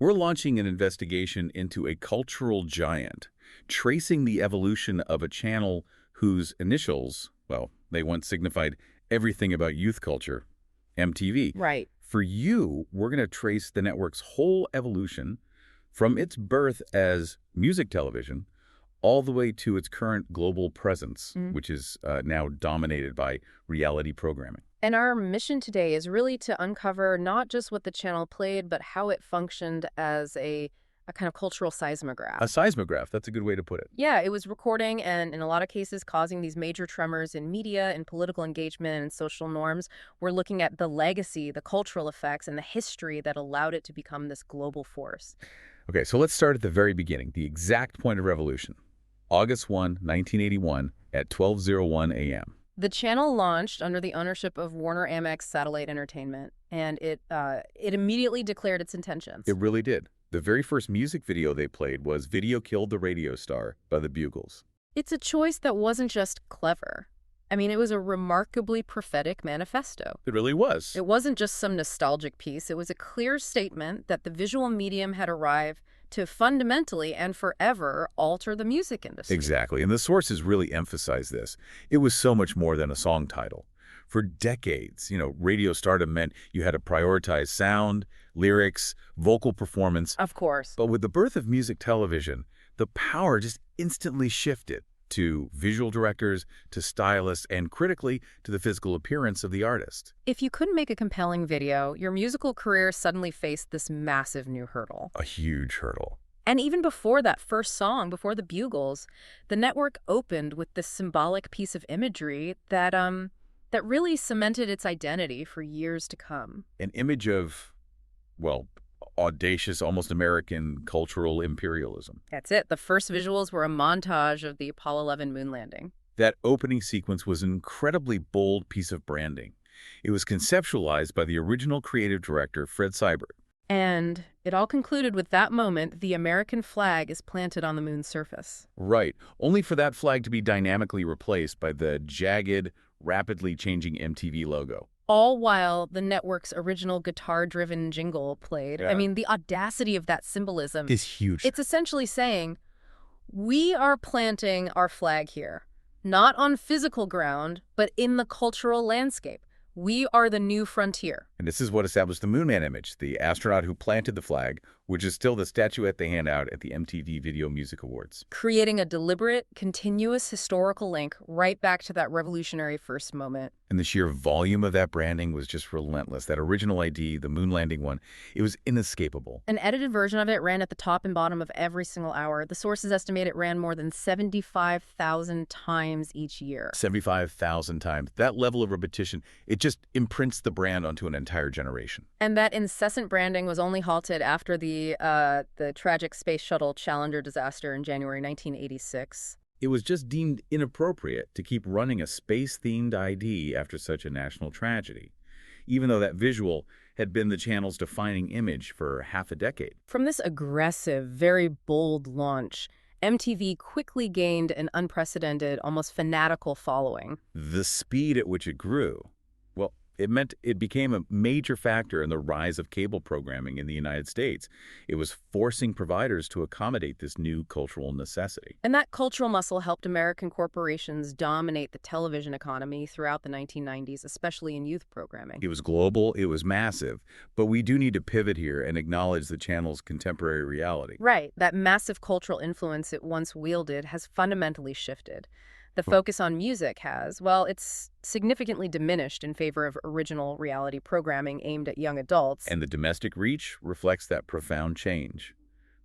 We're launching an investigation into a cultural giant, tracing the evolution of a channel whose initials, well, they once signified everything about youth culture, MTV. Right. For you, we're going to trace the network's whole evolution from its birth as music television all the way to its current global presence, which is now dominated by reality programming. And our mission today is really to uncover not just what the channel played, but how it functioned as a kind of cultural seismograph. A seismograph, that's a good way to put it. Yeah, it was recording and in a lot of cases causing these major tremors in media and political engagement and social norms. We're looking at the legacy, the cultural effects, and the history that allowed it to become this global force. Okay, so let's start at the very beginning, the exact point of revolution. August 1, 1981 at 12:01 a.m. The channel launched under the ownership of Warner Amex Satellite Entertainment, and it immediately declared its intentions. It really did. The very first music video they played was Video Killed the Radio Star by the Bugles. It's a choice that wasn't just clever. I mean, it was a remarkably prophetic manifesto. It really was. It wasn't just some nostalgic piece. It was a clear statement that the visual medium had arrived to fundamentally and forever alter the music industry. Exactly, and the sources really emphasize this. It was so much more than a song title. For decades, radio stardom meant you had to prioritize sound, lyrics, vocal performance. Of course. But with the birth of music television, the power just instantly shifted to visual directors, to stylists, and critically, to the physical appearance of the artist. If you couldn't make a compelling video, your musical career suddenly faced this massive new hurdle. A huge hurdle. And even before that first song, before the Bugles, the network opened with this symbolic piece of imagery that really cemented its identity for years to come. An image of, well, audacious, almost American cultural imperialism. That's it. The first visuals were a montage of the Apollo 11 moon landing. That opening sequence was an incredibly bold piece of branding. It was conceptualized by the original creative director, Fred Seibert. And it all concluded with that moment, the American flag is planted on the moon's surface. Right, only for that flag to be dynamically replaced by the jagged, rapidly changing MTV logo. All while the network's original guitar-driven jingle played. Yeah. I mean, the audacity of that symbolism Is huge. It's essentially saying, we are planting our flag here, not on physical ground, but in the cultural landscape. We are the new frontier. And this is what established the Moon Man image, the astronaut who planted the flag, which is still the statuette they hand out at the MTV Video Music Awards. Creating a deliberate, continuous historical link right back to that revolutionary first moment. And the sheer volume of that branding was just relentless. That original ID, the moon landing one, it was inescapable. An edited version of it ran at the top and bottom of every single hour. The sources estimate it ran more than 75,000 times each year. 75,000 times. That level of repetition, it just imprints the brand onto an entire generation. And that incessant branding was only halted after the tragic Space Shuttle Challenger disaster in January 1986. It was just deemed inappropriate to keep running a space-themed ID after such a national tragedy, even though that visual had been the channel's defining image for half a decade. From this aggressive, very bold launch, MTV quickly gained an unprecedented, almost fanatical following. The speed at which it grew, well, it meant it became a major factor in the rise of cable programming in the United States. It was forcing providers to accommodate this new cultural necessity. And that cultural muscle helped American corporations dominate the television economy throughout the 1990s, especially in youth programming. It was global, it was massive, but we do need to pivot here and acknowledge the channel's contemporary reality. Right. That massive cultural influence it once wielded has fundamentally shifted. The focus on music has, well, it's significantly diminished in favor of original reality programming aimed at young adults. And the domestic reach reflects that profound change.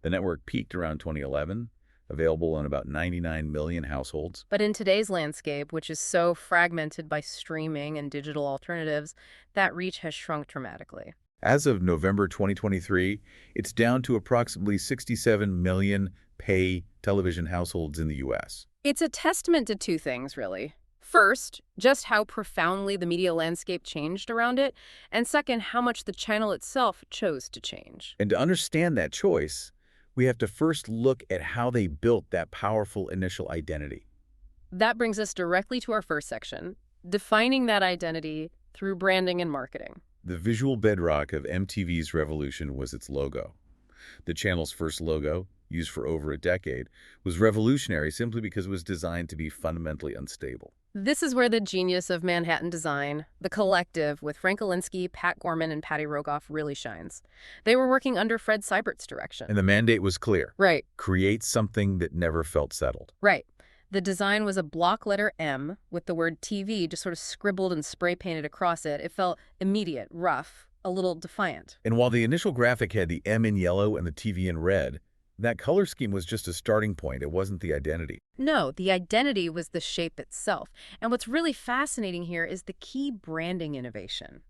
The network peaked around 2011, available in about 99 million households. But in today's landscape, which is so fragmented by streaming and digital alternatives, that reach has shrunk dramatically. As of November 2023, it's down to approximately 67 million pay television households in the U.S. It's a testament to two things, really. First, just how profoundly the media landscape changed around it, and second, how much the channel itself chose to change. And to understand that choice, we have to first look at how they built that powerful initial identity. That brings us directly to our first section, defining that identity through branding and marketing. The visual bedrock of MTV's revolution was its logo. The channel's first logo, used for over a decade, was revolutionary simply because it was designed to be fundamentally unstable. This is where the genius of Manhattan Design, the collective with Frank Olinsky, Pat Gorman, and Patty Rogoff really shines. They were working under Fred Seibert's direction. And the mandate was clear. Right, Create something that never felt settled. right. The design was a block letter M with the word TV just sort of scribbled and spray painted across it. It felt immediate, rough, a little defiant. And while the initial graphic had the M in yellow and the TV in red, that color scheme was just a starting point. It wasn't the identity. No, the identity was the shape itself. And what's really fascinating here is the key branding innovation.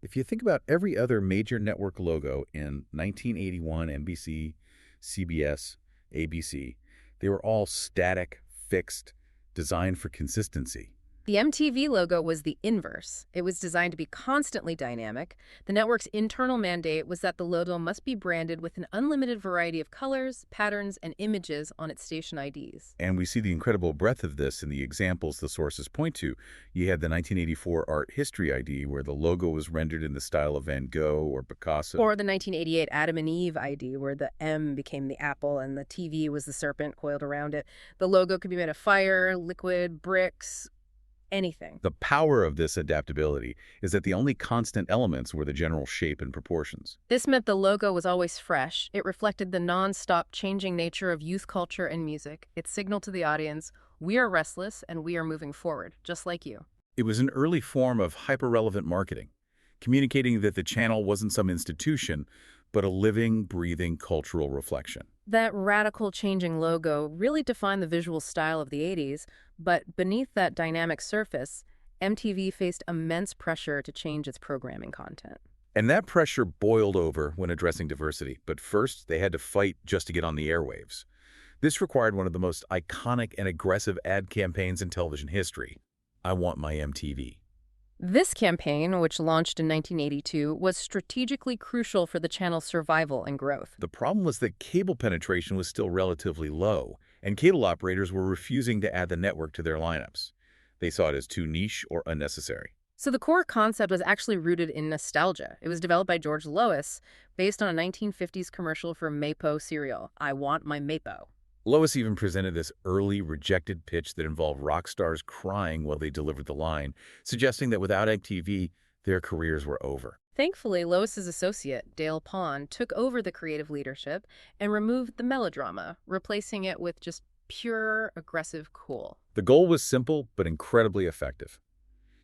If you think about every other major network logo in 1981, NBC, CBS, ABC, they were all static, fixed, designed for consistency. The MTV logo was the inverse. It was designed to be constantly dynamic. The network's internal mandate was that the logo must be branded with an unlimited variety of colors, patterns, and images on its station IDs. And we see the incredible breadth of this in the examples the sources point to. You had the 1984 Art History ID, where the logo was rendered in the style of Van Gogh or Picasso. Or the 1988 Adam and Eve ID, where the M became the apple and the TV was the serpent coiled around it. The logo could be made of fire, liquid, bricks, anything. The power of this adaptability is that the only constant elements were the general shape and proportions. This meant the logo was always fresh. It reflected the non-stop changing nature of youth culture and music. It signaled to the audience, we are restless and we are moving forward, just like you. It was an early form of hyper-relevant marketing, communicating that the channel wasn't some institution, but a living, breathing cultural reflection. That radical changing logo really defined the visual style of the 80s, but beneath that dynamic surface, MTV faced immense pressure to change its programming content. And that pressure boiled over when addressing diversity, but first they had to fight just to get on the airwaves. This required one of the most iconic and aggressive ad campaigns in television history. I Want My MTV. This campaign, which launched in 1982, was strategically crucial for the channel's survival and growth. The problem was that cable penetration was still relatively low, and cable operators were refusing to add the network to their lineups. They saw it as too niche or unnecessary. So the core concept was actually rooted in nostalgia. It was developed by George Lois, based on a 1950s commercial for Maypo cereal, I Want My Maypo. Lois even presented this early, rejected pitch that involved rock stars crying while they delivered the line, suggesting that without MTV, their careers were over. Thankfully, Lois's associate, Dale Pond, took over the creative leadership and removed the melodrama, replacing it with just pure, aggressive cool. The goal was simple but incredibly effective.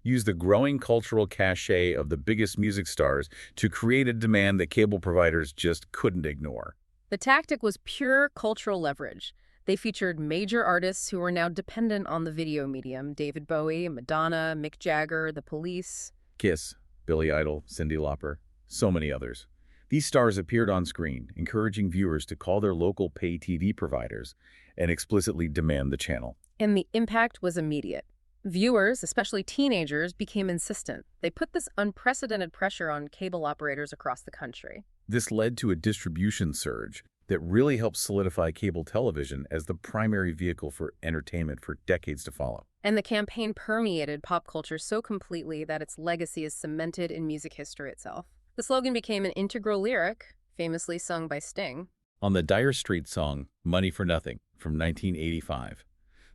Use the growing cultural cachet of the biggest music stars to create a demand that cable providers just couldn't ignore. The tactic was pure cultural leverage. They featured major artists who were now dependent on the video medium: David Bowie, Madonna, Mick Jagger, The Police. Kiss, Billy Idol, Cyndi Lauper, so many others. These stars appeared on screen, encouraging viewers to call their local pay TV providers and explicitly demand the channel. And the impact was immediate. Viewers, especially teenagers, became insistent. They put this unprecedented pressure on cable operators across the country. This led to a distribution surge that really helped solidify cable television as the primary vehicle for entertainment for decades to follow. And the campaign permeated pop culture so completely that its legacy is cemented in music history itself. The slogan became an integral lyric, famously sung by Sting. On the Dire Straits song, Money for Nothing, from 1985.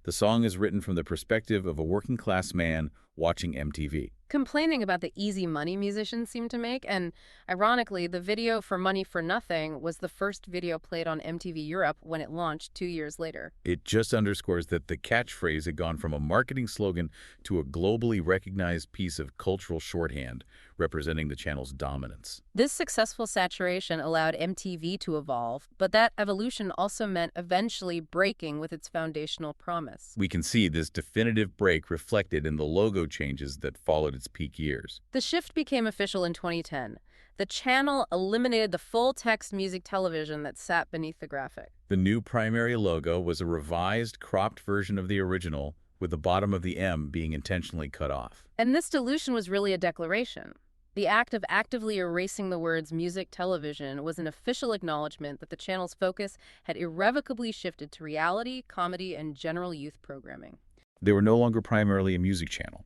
The song is written from the perspective of a working-class man watching MTV. Complaining about the easy money musicians seem to make, and ironically, the video for Money for Nothing was the first video played on MTV Europe when it launched 2 years later. It just underscores that the catchphrase had gone from a marketing slogan to a globally recognized piece of cultural shorthand, representing the channel's dominance. This successful saturation allowed MTV to evolve, but that evolution also meant eventually breaking with its foundational promise. We can see this definitive break reflected in the logo changes that followed its peak years. The shift became official in 2010. The channel eliminated the full-text music television that sat beneath the graphic. The new primary logo was a revised, cropped version of the original, with the bottom of the M being intentionally cut off. And this dilution was really a declaration. The act of actively erasing the words music television was an official acknowledgement that the channel's focus had irrevocably shifted to reality, comedy, and general youth programming. They were no longer primarily a music channel,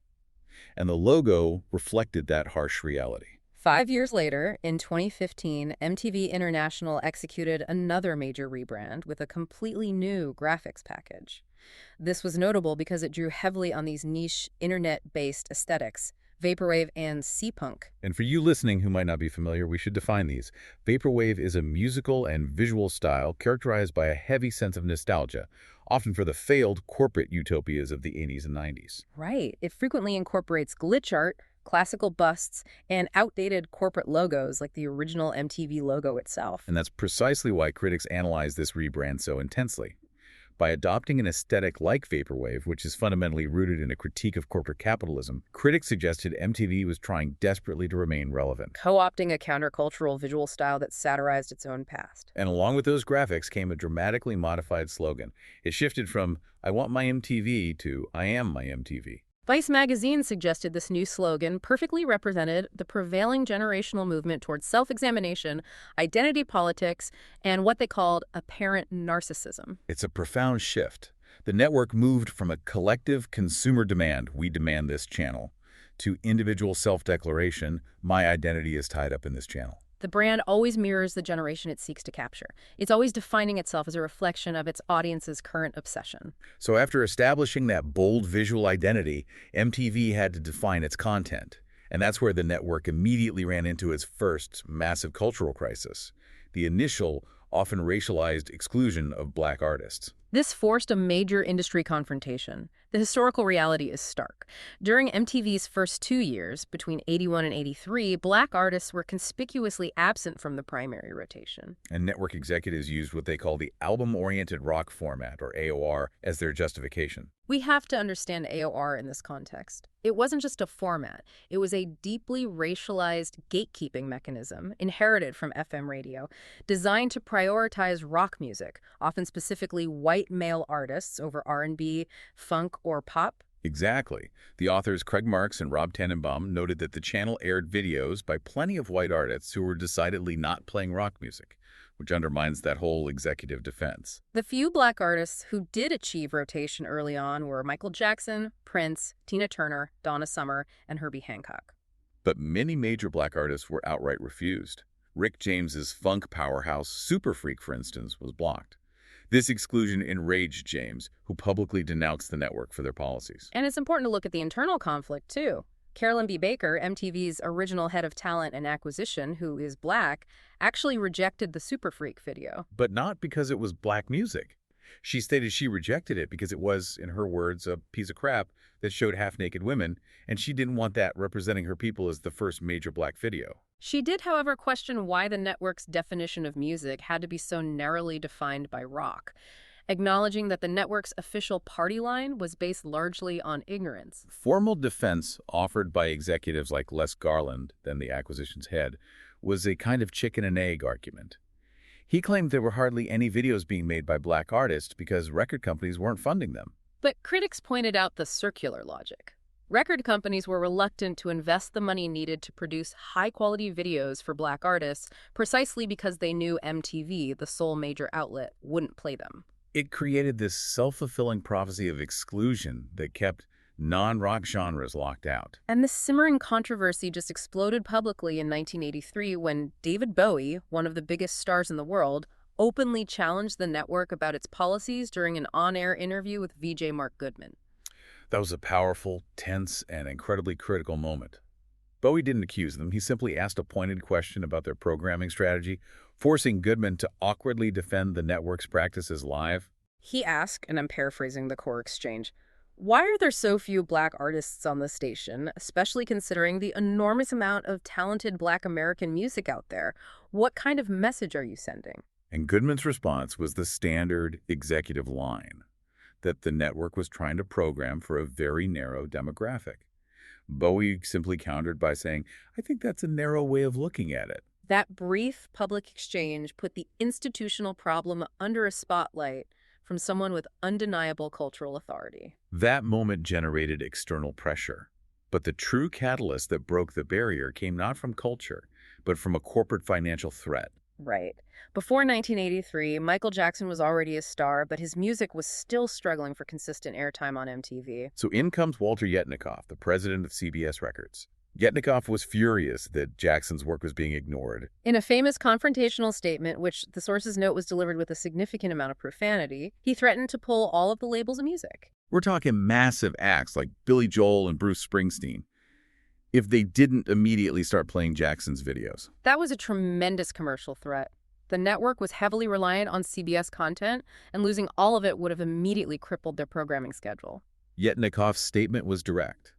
and the logo reflected that harsh reality. 5 years later, in 2015, MTV International executed another major rebrand with a completely new graphics package. This was notable because it drew heavily on these niche, internet-based aesthetics, vaporwave and sea-punk. And for you listening who might not be familiar, we should define these. Vaporwave is a musical and visual style characterized by a heavy sense of nostalgia, often for the failed corporate utopias of the 80s and 90s. Right. It frequently incorporates glitch art, classical busts, and outdated corporate logos like the original MTV logo itself. And that's precisely why critics analyze this rebrand so intensely. By adopting an aesthetic like Vaporwave, which is fundamentally rooted in a critique of corporate capitalism, critics suggested MTV was trying desperately to remain relevant. Co-opting a countercultural visual style that satirized its own past. And along with those graphics came a dramatically modified slogan. It shifted from, "I want my MTV" to, "I am my MTV." Vice magazine suggested this new slogan perfectly represented the prevailing generational movement towards self-examination, identity politics, and what they called apparent narcissism. It's a profound shift. The network moved from a collective consumer demand, "we demand this channel," to individual self-declaration, "my identity is tied up in this channel." The brand always mirrors the generation it seeks to capture. It's always defining itself as a reflection of its audience's current obsession. So after establishing that bold visual identity, MTV had to define its content. And that's where the network immediately ran into its first massive cultural crisis, the initial, often racialized exclusion of Black artists. This forced a major industry confrontation. The historical reality is stark. During MTV's first 2 years, between '81 and '83, Black artists were conspicuously absent from the primary rotation. And network executives used what they call the album-oriented rock format, or AOR, as their justification. We have to understand AOR in this context. It wasn't just a format. It was a deeply racialized gatekeeping mechanism inherited from FM radio, designed to prioritize rock music, often specifically white male artists over R&B, funk, or pop. Exactly. The authors Craig Marks and Rob Tannenbaum noted that the channel aired videos by plenty of white artists who were decidedly not playing rock music, which undermines that whole executive defense. The few Black artists who did achieve rotation early on were Michael Jackson, Prince, Tina Turner, Donna Summer, and Herbie Hancock. But many major Black artists were outright refused. Rick James's funk powerhouse Super Freak, for instance, was blocked. This exclusion enraged James, who publicly denounced the network for their policies. And it's important to look at the internal conflict, too. Carolyn B. Baker, MTV's original head of talent and acquisition, who is Black, actually rejected the Super Freak video. But not because it was Black music. She stated she rejected it because it was, in her words, a piece of crap that showed half-naked women, and she didn't want that representing her people as the first major Black video. She did, however, question why the network's definition of music had to be so narrowly defined by rock, acknowledging that the network's official party line was based largely on ignorance. Formal defense offered by executives like Les Garland, then the acquisition's head, was a kind of chicken and egg argument. He claimed there were hardly any videos being made by Black artists because record companies weren't funding them. But critics pointed out the circular logic. Record companies were reluctant to invest the money needed to produce high-quality videos for Black artists precisely because they knew MTV, the sole major outlet, wouldn't play them. It created this self-fulfilling prophecy of exclusion that kept non-rock genres locked out. And this simmering controversy just exploded publicly in 1983 when David Bowie, one of the biggest stars in the world, openly challenged the network about its policies during an on-air interview with VJ Mark Goodman. That was a powerful, tense, and incredibly critical moment. Bowie didn't accuse them. He simply asked a pointed question about their programming strategy, forcing Goodman to awkwardly defend the network's practices live. He asked, and I'm paraphrasing the core exchange, "Why are there so few Black artists on the station, especially considering the enormous amount of talented Black American music out there? What kind of message are you sending?" And Goodman's response was the standard executive line, that the network was trying to program for a very narrow demographic. Bowie simply countered by saying, "I think that's a narrow way of looking at it." That brief public exchange put the institutional problem under a spotlight from someone with undeniable cultural authority. That moment generated external pressure. But the true catalyst that broke the barrier came not from culture, but from a corporate financial threat. Right. Before 1983, Michael Jackson was already a star, but his music was still struggling for consistent airtime on MTV. So in comes Walter Yetnikoff, the president of CBS Records. Yetnikoff was furious that Jackson's work was being ignored. In a famous confrontational statement, which the sources note was delivered with a significant amount of profanity, he threatened to pull all of the labels of music. We're talking massive acts like Billy Joel and Bruce Springsteen, if they didn't immediately start playing Jackson's videos. That was a tremendous commercial threat. The network was heavily reliant on CBS content, and losing all of it would have immediately crippled their programming schedule. Yetnikoff's statement was direct.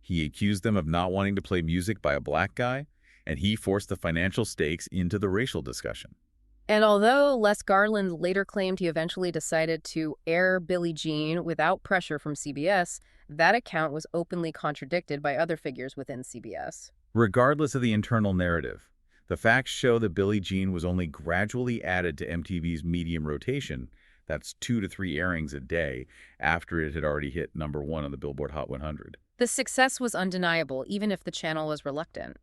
He accused them of not wanting to play music by a black guy, and he forced the financial stakes into the racial discussion. And although Les Garland later claimed he eventually decided to air Billie Jean without pressure from CBS, that account was openly contradicted by other figures within CBS. Regardless of the internal narrative, the facts show that Billie Jean was only gradually added to MTV's medium rotation, that's 2 to 3 airings a day, after it had already hit #1 on the Billboard Hot 100. The success was undeniable, even if the channel was reluctant.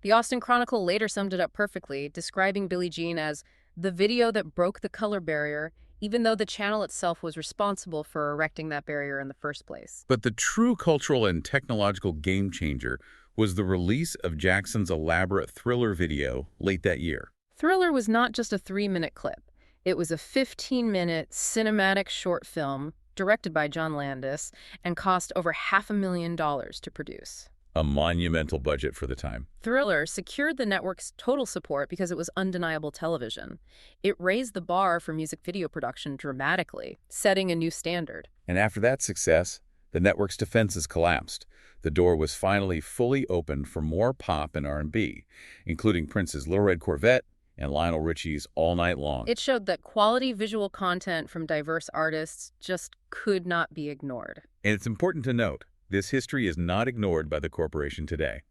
The Austin Chronicle later summed it up perfectly, describing Billie Jean as the video that broke the color barrier, even though the channel itself was responsible for erecting that barrier in the first place. But the true cultural and technological game changer was the release of Jackson's elaborate Thriller video late that year. Thriller was not just a 3-minute clip. It was a 15-minute cinematic short film directed by John Landis and cost over $500,000 to produce. A monumental budget for the time. Thriller secured the network's total support because it was undeniable television. It raised the bar for music video production dramatically, setting a new standard. And after that success, the network's defenses collapsed. The door was finally fully opened for more pop and R&B, including Prince's Little Red Corvette and Lionel Richie's All Night Long. It showed that quality visual content from diverse artists just could not be ignored. And it's important to note, this history is not ignored by the corporation today.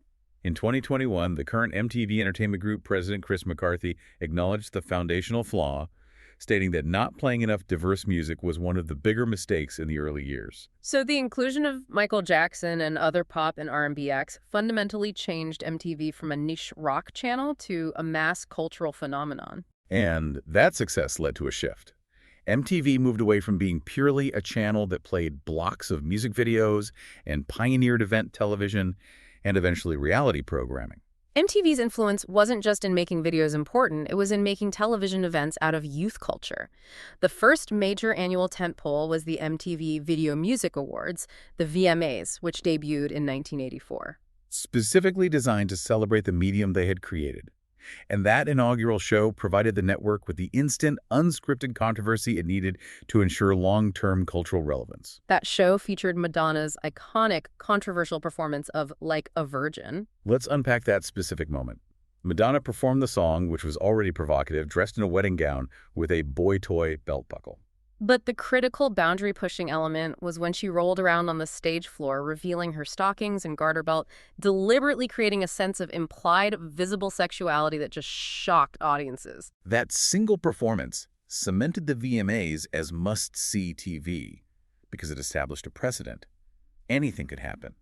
In 2021, the current MTV Entertainment Group president Chris McCarthy acknowledged the foundational flaw, stating that not playing enough diverse music was one of the bigger mistakes in the early years. So the inclusion of Michael Jackson and other pop and R&B acts fundamentally changed MTV from a niche rock channel to a mass cultural phenomenon. And that success led to a shift. MTV moved away from being purely a channel that played blocks of music videos and pioneered event television and eventually reality programming. MTV's influence wasn't just in making videos important, it was in making television events out of youth culture. The first major annual tentpole was the MTV Video Music Awards, the VMAs, which debuted in 1984. Specifically designed to celebrate the medium they had created. And that inaugural show provided the network with the instant, unscripted controversy it needed to ensure long-term cultural relevance. That show featured Madonna's iconic, controversial performance of Like a Virgin. Let's unpack that specific moment. Madonna performed the song, which was already provocative, dressed in a wedding gown with a boy toy belt buckle. But the critical boundary-pushing element was when she rolled around on the stage floor, revealing her stockings and garter belt, deliberately creating a sense of implied, visible sexuality that just shocked audiences. That single performance cemented the VMAs as must-see TV because it established a precedent. Anything could happen,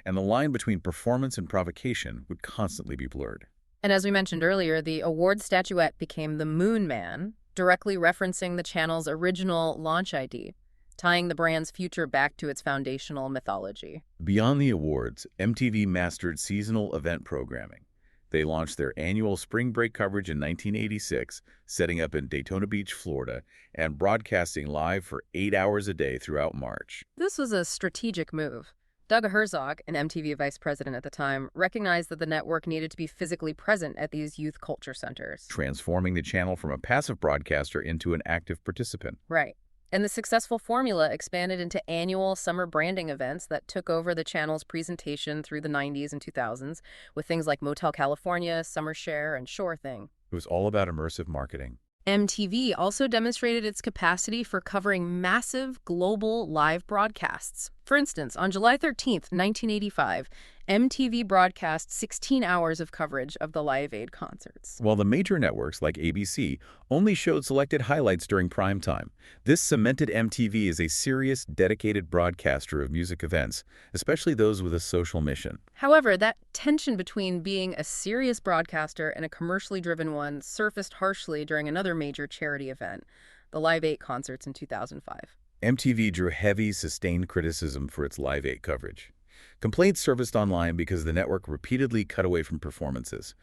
and the line between performance and provocation would constantly be blurred. And as we mentioned earlier, the award statuette became the Moon Man, directly referencing the channel's original launch ID, tying the brand's future back to its foundational mythology. Beyond the awards, MTV mastered seasonal event programming. They launched their annual spring break coverage in 1986, setting up in Daytona Beach, Florida, and broadcasting live for 8 hours a day throughout March. This was a strategic move. Doug Herzog, an MTV vice president at the time, recognized that the network needed to be physically present at these youth culture centers, transforming the channel from a passive broadcaster into an active participant. Right. And the successful formula expanded into annual summer branding events that took over the channel's presentation through the 90s and 2000s, with things like Motel California, Summer Share, and Sure Thing. It was all about immersive marketing. MTV also demonstrated its capacity for covering massive global live broadcasts. For instance, on July 13th, 1985, MTV broadcast 16 hours of coverage of the Live Aid concerts. While the major networks like ABC only showed selected highlights during prime time, this cemented MTV as a serious, dedicated broadcaster of music events, especially those with a social mission. However, that tension between being a serious broadcaster and a commercially driven one surfaced harshly during another major charity event, the Live Aid concerts in 2005. MTV drew heavy, sustained criticism for its Live Aid coverage. Complaints surfaced online because the network repeatedly cut away from performances,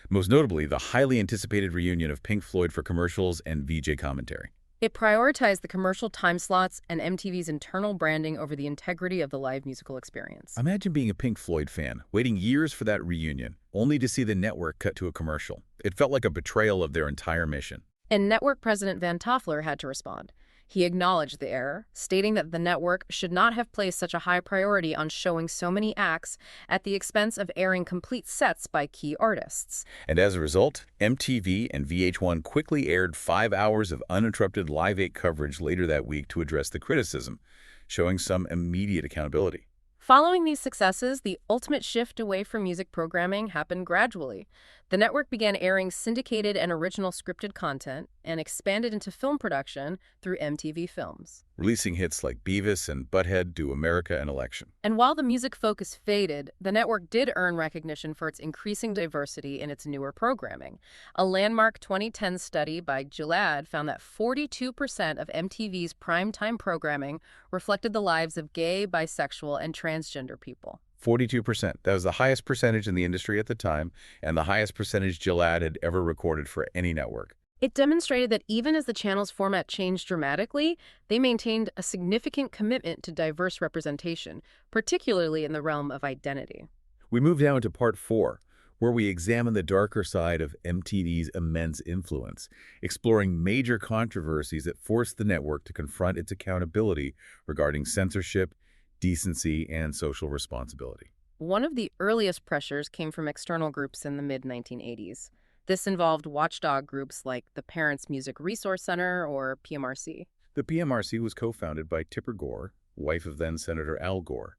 most notably the highly anticipated reunion of Pink Floyd for commercials and VJ commentary. It prioritized the commercial time slots and MTV's internal branding over the integrity of the live musical experience. Imagine being a Pink Floyd fan, waiting years for that reunion, only to see the network cut to a commercial. It felt like a betrayal of their entire mission. And network president Van Toffler had to respond. He acknowledged the error, stating that the network should not have placed such a high priority on showing so many acts at the expense of airing complete sets by key artists. And as a result, MTV and VH1 quickly aired 5 hours of uninterrupted Live 8 coverage later that week to address the criticism, showing some immediate accountability. Following these successes, the ultimate shift away from music programming happened gradually. The network began airing syndicated and original scripted content and expanded into film production through MTV Films, Releasing hits like Beavis and Butthead Do America an Election. And while the music focus faded, the network did earn recognition for its increasing diversity in its newer programming. A landmark 2010 study by Gilad found that 42% of MTV's primetime programming reflected the lives of gay, bisexual, and transgender people. 42%. That was the highest percentage in the industry at the time, and the highest percentage Gilad had ever recorded for any network. It demonstrated that even as the channel's format changed dramatically, they maintained a significant commitment to diverse representation, particularly in the realm of identity. We move now into part 4, where we examine the darker side of MTV's immense influence, exploring major controversies that forced the network to confront its accountability regarding censorship, decency, and social responsibility. One of the earliest pressures came from external groups in the mid-1980s. This involved watchdog groups like the Parents Music Resource Center, or PMRC. The PMRC was co-founded by Tipper Gore, wife of then-Senator Al Gore.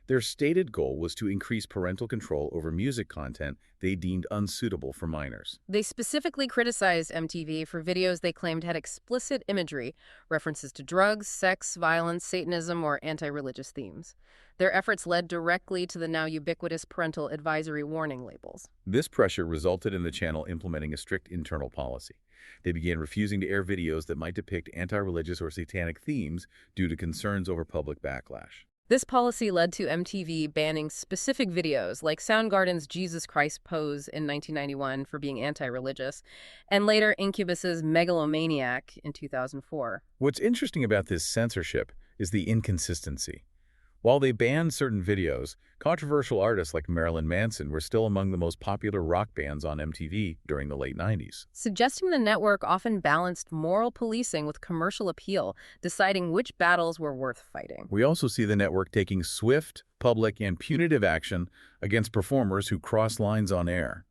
Their stated goal was to increase parental control over music content they deemed unsuitable for minors. They specifically criticized MTV for videos they claimed had explicit imagery, references to drugs, sex, violence, Satanism, or anti-religious themes. Their efforts led directly to the now ubiquitous parental advisory warning labels. This pressure resulted in the channel implementing a strict internal policy. They began refusing to air videos that might depict anti-religious or satanic themes due to concerns over public backlash. This policy led to MTV banning specific videos like Soundgarden's Jesus Christ Pose in 1991 for being anti-religious, and later Incubus's Megalomaniac in 2004. What's interesting about this censorship is the inconsistency. While they banned certain videos, controversial artists like Marilyn Manson were still among the most popular rock bands on MTV during the late 90s. Suggesting the network often balanced moral policing with commercial appeal, deciding which battles were worth fighting. We also see the network taking swift, public, and punitive action against performers who cross lines on air.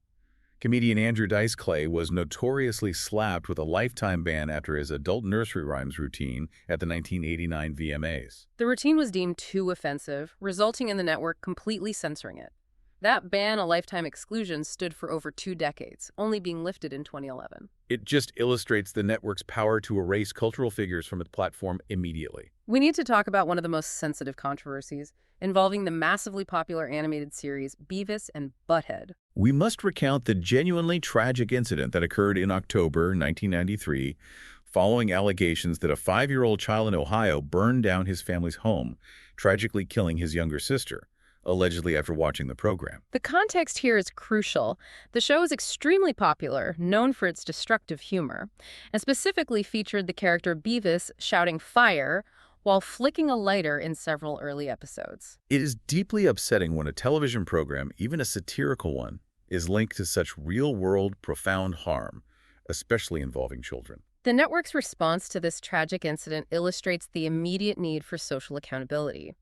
Comedian Andrew Dice Clay was notoriously slapped with a lifetime ban after his adult nursery rhymes routine at the 1989 VMAs. The routine was deemed too offensive, resulting in the network completely censoring it. That ban, a lifetime exclusion, stood for over 2 decades, only being lifted in 2011. It just illustrates the network's power to erase cultural figures from its platform immediately. We need to talk about one of the most sensitive controversies, involving the massively popular animated series Beavis and Butthead. We must recount the genuinely tragic incident that occurred in October 1993, following allegations that a 5-year-old child in Ohio burned down his family's home, tragically killing his younger sister, allegedly after watching the program. The context here is crucial. The show is extremely popular, known for its destructive humor, and specifically featured the character Beavis shouting "fire" while flicking a lighter in several early episodes. It is deeply upsetting when a television program, even a satirical one, is linked to such real-world, profound harm, especially involving children. The network's response to this tragic incident illustrates the immediate need for social accountability.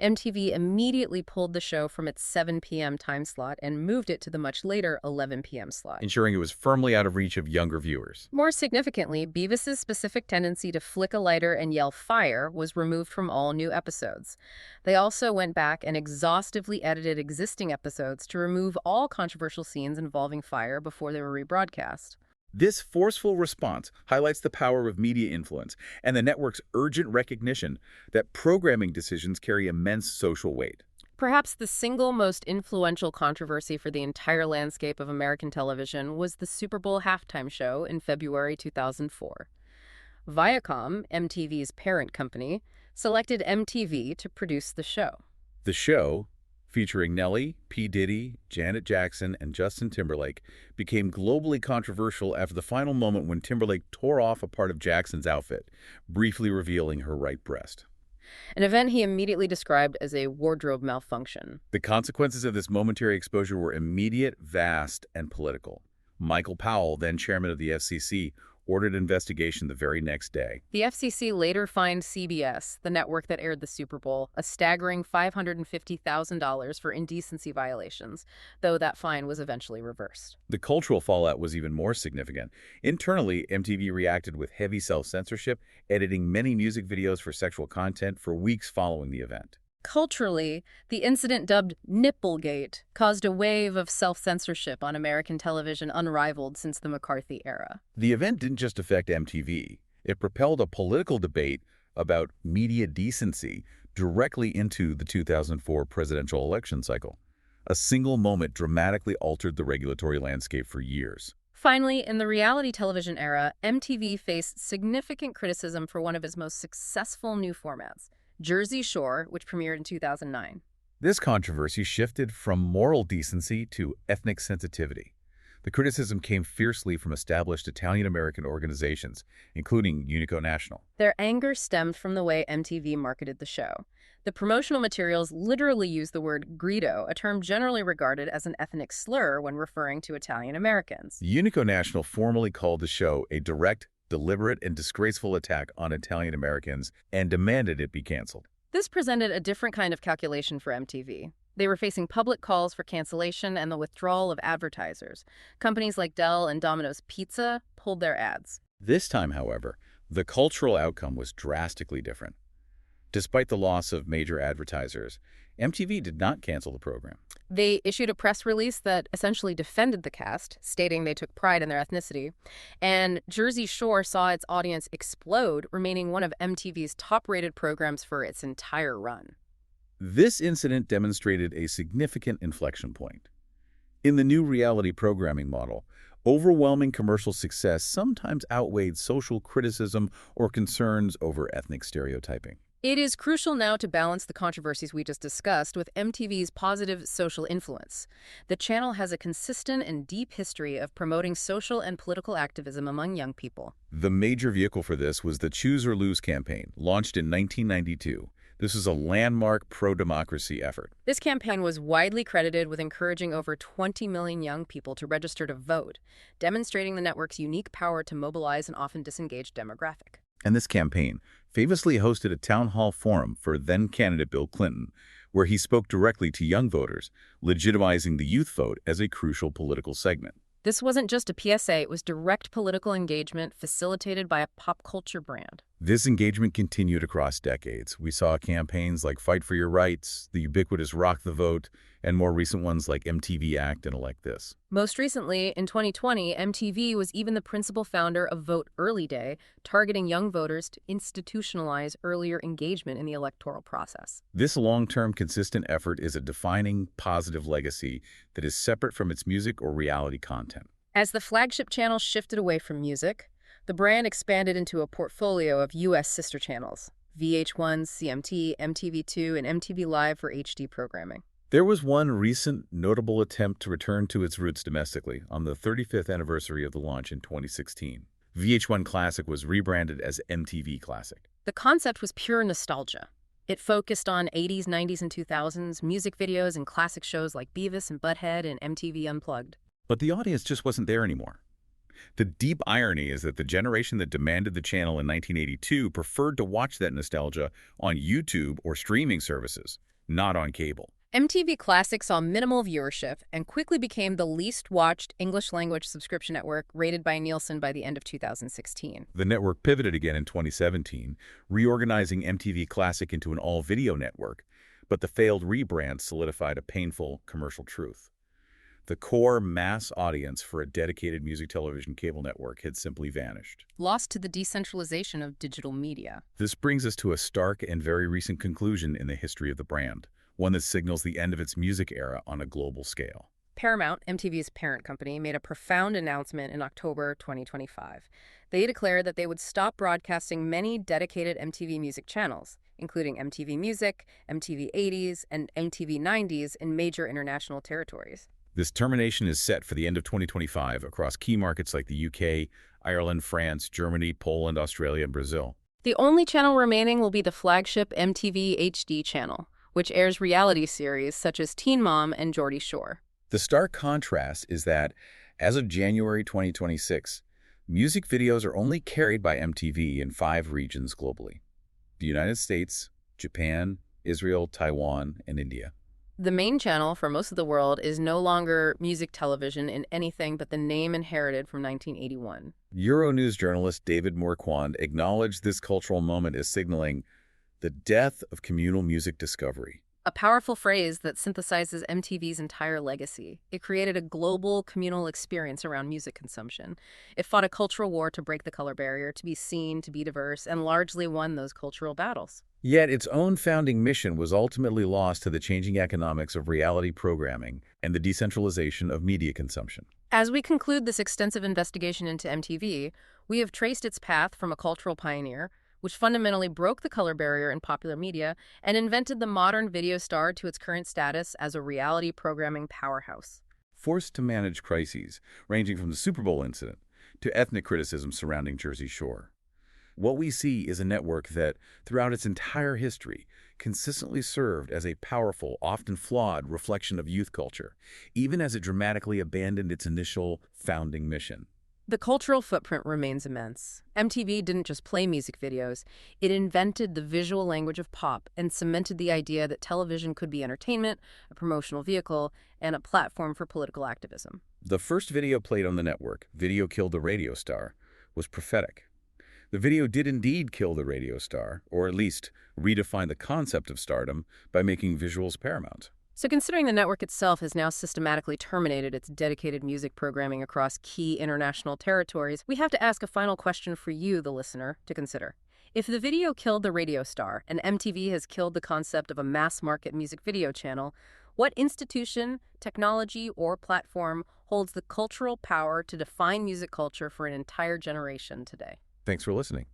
MTV immediately pulled the show from its 7 p.m. time slot and moved it to the much later 11 p.m. slot, ensuring it was firmly out of reach of younger viewers. More significantly, Beavis's specific tendency to flick a lighter and yell "fire" was removed from all new episodes. They also went back and exhaustively edited existing episodes to remove all controversial scenes involving fire before they were rebroadcast. This forceful response highlights the power of media influence and the network's urgent recognition that programming decisions carry immense social weight. Perhaps the single most influential controversy for the entire landscape of American television was the Super Bowl halftime show in February 2004. Viacom, MTV's parent company, selected MTV to produce the show. The show, featuring Nelly, P. Diddy, Janet Jackson, and Justin Timberlake, became globally controversial after the final moment when Timberlake tore off a part of Jackson's outfit, briefly revealing her right breast. An event he immediately described as a wardrobe malfunction. The consequences of this momentary exposure were immediate, vast, and political. Michael Powell, then chairman of the FCC, ordered investigation the very next day. The FCC later fined CBS, the network that aired the Super Bowl, a staggering $550,000 for indecency violations, though that fine was eventually reversed. The cultural fallout was even more significant. Internally, MTV reacted with heavy self-censorship, editing many music videos for sexual content for weeks following the event. Culturally, the incident dubbed Nipplegate caused a wave of self-censorship on American television unrivaled since the McCarthy era. The event didn't just affect MTV. It propelled a political debate about media decency directly into the 2004 presidential election cycle. A single moment dramatically altered the regulatory landscape for years. Finally, in the reality television era, MTV faced significant criticism for one of its most successful new formats, Jersey Shore, which premiered in 2009. This controversy shifted from moral decency to ethnic sensitivity. The criticism came fiercely from established Italian-American organizations, including Unico National. Their anger stemmed from the way MTV marketed the show. The promotional materials literally used the word grido, a term generally regarded as an ethnic slur when referring to Italian-Americans. Unico National formally called the show a direct, deliberate, and disgraceful attack on Italian-Americans and demanded it be canceled. This presented a different kind of calculation for MTV. They were facing public calls for cancellation and the withdrawal of advertisers. Companies like Dell and Domino's Pizza pulled their ads. This time, however, the cultural outcome was drastically different. Despite the loss of major advertisers, MTV did not cancel the program. They issued a press release that essentially defended the cast, stating they took pride in their ethnicity. And Jersey Shore saw its audience explode, remaining one of MTV's top-rated programs for its entire run. This incident demonstrated a significant inflection point. In the new reality programming model, overwhelming commercial success sometimes outweighed social criticism or concerns over ethnic stereotyping. It is crucial now to balance the controversies we just discussed with MTV's positive social influence. The channel has a consistent and deep history of promoting social and political activism among young people. The major vehicle for this was the Choose or Lose campaign, launched in 1992. This is a landmark pro-democracy effort. This campaign was widely credited with encouraging over 20 million young people to register to vote, demonstrating the network's unique power to mobilize an often disengaged demographic. And this campaign famously hosted a town hall forum for then-candidate Bill Clinton, where he spoke directly to young voters, legitimizing the youth vote as a crucial political segment. This wasn't just a PSA, it was direct political engagement facilitated by a pop culture brand. This engagement continued across decades. We saw campaigns like Fight for Your Rights, the ubiquitous Rock the Vote, and more recent ones like MTV Act and Elect This. Most recently, in 2020, MTV was even the principal founder of Vote Early Day, targeting young voters to institutionalize earlier engagement in the electoral process. This long-term, consistent effort is a defining, positive legacy that is separate from its music or reality content. As the flagship channel shifted away from music, the brand expanded into a portfolio of U.S. sister channels, VH1, CMT, MTV2, and MTV Live for HD programming. There was one recent notable attempt to return to its roots domestically on the 35th anniversary of the launch in 2016. VH1 Classic was rebranded as MTV Classic. The concept was pure nostalgia. It focused on 80s, 90s, and 2000s music videos and classic shows like Beavis and Butthead and MTV Unplugged. But the audience just wasn't there anymore. The deep irony is that the generation that demanded the channel in 1982 preferred to watch that nostalgia on YouTube or streaming services, not on cable. MTV Classic saw minimal viewership and quickly became the least-watched English-language subscription network rated by Nielsen by the end of 2016. The network pivoted again in 2017, reorganizing MTV Classic into an all-video network, but the failed rebrand solidified a painful commercial truth. The core mass audience for a dedicated music television cable network had simply vanished. Lost to the decentralization of digital media. This brings us to a stark and very recent conclusion in the history of the brand, one that signals the end of its music era on a global scale. Paramount, MTV's parent company, made a profound announcement in October 2025. They declared that they would stop broadcasting many dedicated MTV music channels, including MTV Music, MTV 80s, and MTV 90s in major international territories. This termination is set for the end of 2025 across key markets like the UK, Ireland, France, Germany, Poland, Australia, and Brazil. The only channel remaining will be the flagship MTV HD channel, which airs reality series such as Teen Mom and Geordie Shore. The stark contrast is that, as of January 2026, music videos are only carried by MTV in 5 regions globally: the United States, Japan, Israel, Taiwan, and India. The main channel for most of the world is no longer music television in anything but the name inherited from 1981. Euronews journalist David Marquand acknowledged this cultural moment as signaling the death of communal music discovery. A powerful phrase that synthesizes MTV's entire legacy. It created a global communal experience around music consumption. It fought a cultural war to break the color barrier, to be seen, to be diverse, and largely won those cultural battles. Yet its own founding mission was ultimately lost to the changing economics of reality programming and the decentralization of media consumption. As we conclude this extensive investigation into MTV, we have traced its path from a cultural pioneer, which fundamentally broke the color barrier in popular media and invented the modern video star, to its current status as a reality programming powerhouse. Forced to manage crises, ranging from the Super Bowl incident to ethnic criticism surrounding Jersey Shore. What we see is a network that, throughout its entire history, consistently served as a powerful, often flawed reflection of youth culture, even as it dramatically abandoned its initial founding mission. The cultural footprint remains immense. MTV didn't just play music videos, it invented the visual language of pop and cemented the idea that television could be entertainment, a promotional vehicle, and a platform for political activism. The first video played on the network, Video Killed the Radio Star, was prophetic. The video did indeed kill the radio star, or at least redefine the concept of stardom by making visuals paramount. So considering the network itself has now systematically terminated its dedicated music programming across key international territories, we have to ask a final question for you, the listener, to consider. If the video killed the radio star and MTV has killed the concept of a mass-market music video channel, what institution, technology, or platform holds the cultural power to define music culture for an entire generation today? Thanks for listening.